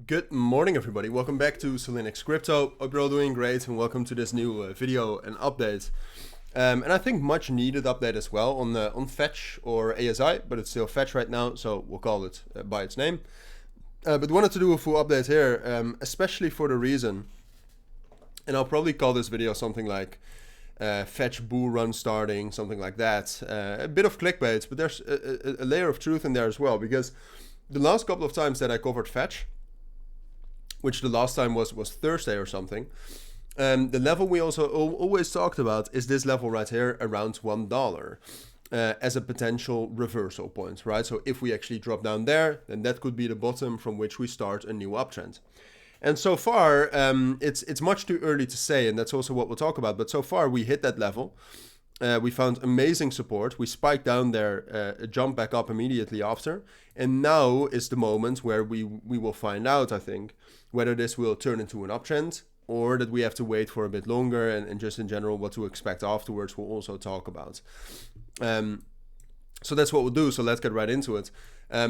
Good morning, everybody. Welcome back to Cilinix Crypto. Hope you're all doing great, and welcome to this new video and update. And I think much needed update as well on Fetch or ASI, but it's still Fetch right now, so we'll call it by its name. But wanted to do a full update here, especially for the reason, and I'll probably call this video something like Fetch bull run starting, something like that. A bit of clickbait, but there's a layer of truth in there as well, because the last couple of times that I covered Fetch, which the last time was Thursday or something, the level we also always talked about is this level right here around $1 as a potential reversal point, right? So if we actually drop down there, then that could be the bottom from which we start a new uptrend. And so far, it's much too early to say, and that's also what we'll talk about. But so far, we hit that level. We found amazing support. We spiked down there, jump back up immediately after. And now is the moment where we will find out, I think, whether this will turn into an uptrend or that we have to wait for a bit longer, and just in general what to expect afterwards we'll also talk about. So that's what we'll do. So let's get right into it.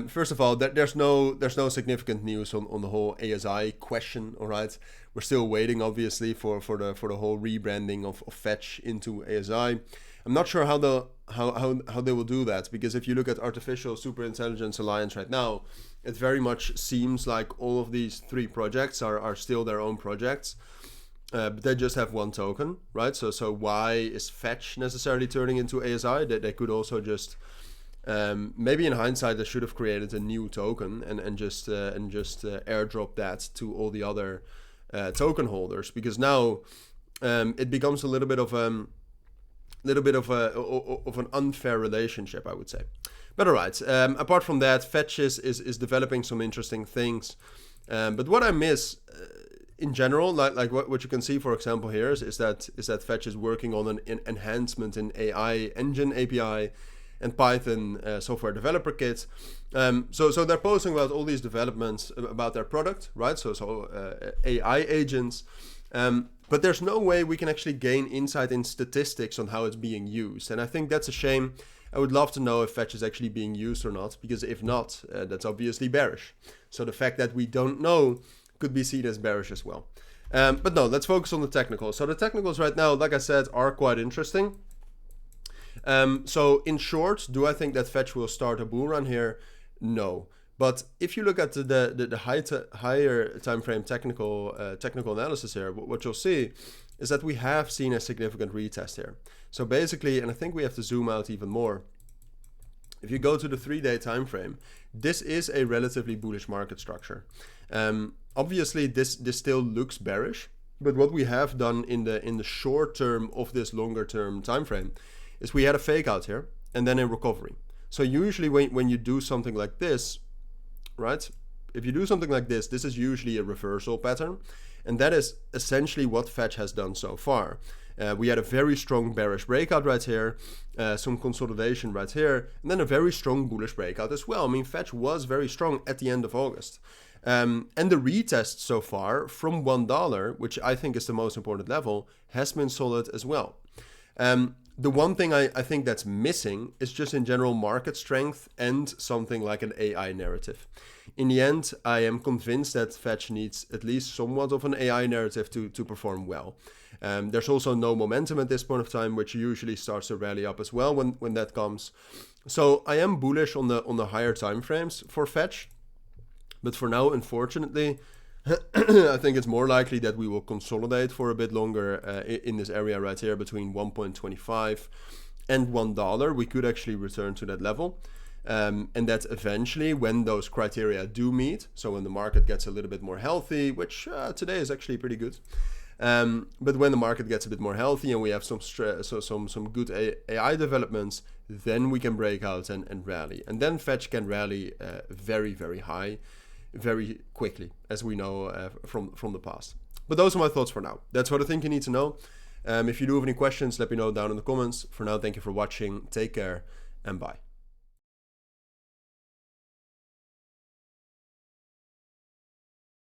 First of all, there's no significant news on the whole ASI question. All right, we're still waiting, obviously, for the whole rebranding of Fetch into ASI. I'm not sure how they will do that, because if you look at Artificial Superintelligence Alliance right now, it very much seems like all of these three projects are still their own projects, but they just have one token, right? So why is Fetch necessarily turning into ASI? They could also just maybe in hindsight they should have created a new token and just airdrop that to all the other token holders, because now it becomes a little bit of an unfair relationship, I would say. But all right, apart from that, Fetch is developing some interesting things. But what I miss in general, like what you can see, for example, here is that Fetch is working on an enhancement in AI engine API and Python software developer kit. So they're posting about all these developments about their product, right? So AI agents. But there's no way we can actually gain insight in statistics on how it's being used. And I think that's a shame. I would love to know if Fetch is actually being used or not, because if not, that's obviously bearish. So the fact that we don't know could be seen as bearish as well. But no, let's focus on the technicals. So the technicals right now, like I said, are quite interesting. So in short, do I think that Fetch will start a bull run here? No. But if you look at the higher time frame technical analysis here, what you'll see is that we have seen a significant retest here. So basically, and I think we have to zoom out even more, if you go to the 3-day time frame, this is a relatively bullish market structure. Obviously, this still looks bearish, but what we have done in the short term of this longer term time frame is we had a fake out here and then a recovery. So usually when you do something like this, right? If you do something like this, this is usually a reversal pattern. And that is essentially what Fetch has done so far. We had a very strong bearish breakout right here, some consolidation right here, and then a very strong bullish breakout as well. I mean, Fetch was very strong at the end of August. And the retest so far from $1, which I think is the most important level, has been solid as well. The one thing I think that's missing is just in general market strength and something like an AI narrative. In the end, I am convinced that Fetch needs at least somewhat of an AI narrative to perform well. There's also no momentum at this point of time, which usually starts to rally up as well when that comes. So I am bullish on the higher time frames for Fetch, but for now, unfortunately, I think it's more likely that we will consolidate for a bit longer in this area right here between 1.25 and $1. We could actually return to that level. And that eventually, when those criteria do meet, so when the market gets a little bit more healthy, which today is actually pretty good. But when the market gets a bit more healthy and we have some good AI developments, then we can break out and rally. And then Fetch can rally very, very high, very quickly, as we know from the past. But those are my thoughts for now. That's what I think you need to know. If you do have any questions, let me know down in the comments. For now, thank you for watching. Take care and bye.